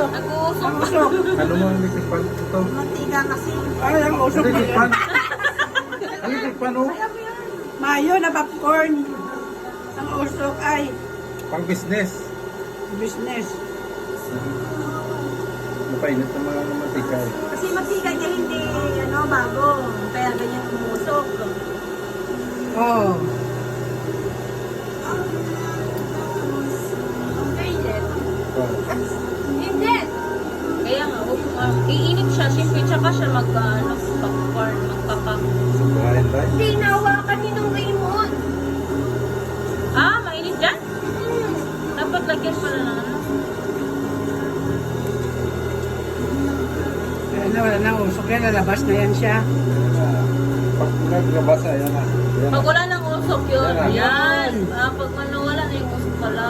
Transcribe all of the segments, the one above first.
Nag-uusok. Usok. Ano mo ang litikpan ito? Mantika kasi. Ay, ang usok Ano na litikpan? yan. Ano litikpan oh? Mayo na popcorn. Ang usok ay Pang business. business. Mapainit ng mga mantika eh. Kasi mantika niya hindi, bago. Kaya ganyan umusok. Oh. Mainit. Oh. Hindi. Kaya nga, iinit siya. Siyempre, tsaka siya mag-popcorn, magpapak. Subuhain tayo. Hindi, nahawakan niyo ng Raymond. Ah, mainit dyan? Dapat lagyan pala ng ano. Ayan na, wala na usok yan. Lalabas na yan siya. Pag naglabas na, yan na. Yan Pag na. wala ng usok yun, Yan. yan. Pag nawala na yung usok pala.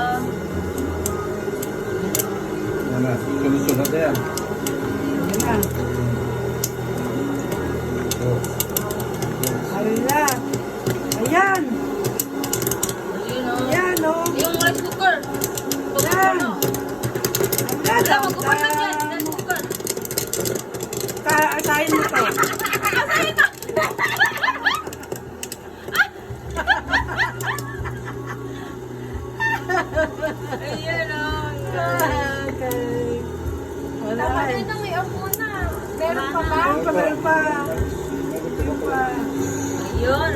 Yan na. Sunod-sunod na yan. Ayan na. Oh. Hala. Ayan. Ayun o. Ayan, oh. Yung rice cooker. Pag Yan. ano. Hala, Wala, mag-cooker lang yan. Rice cooker. Kaasahin mo to. Ayun o. Okay. Wala. Tapos ito may apo na. Meron pa ba? Meron pa, meron pa. Meron pa. Meron pa. Ayun.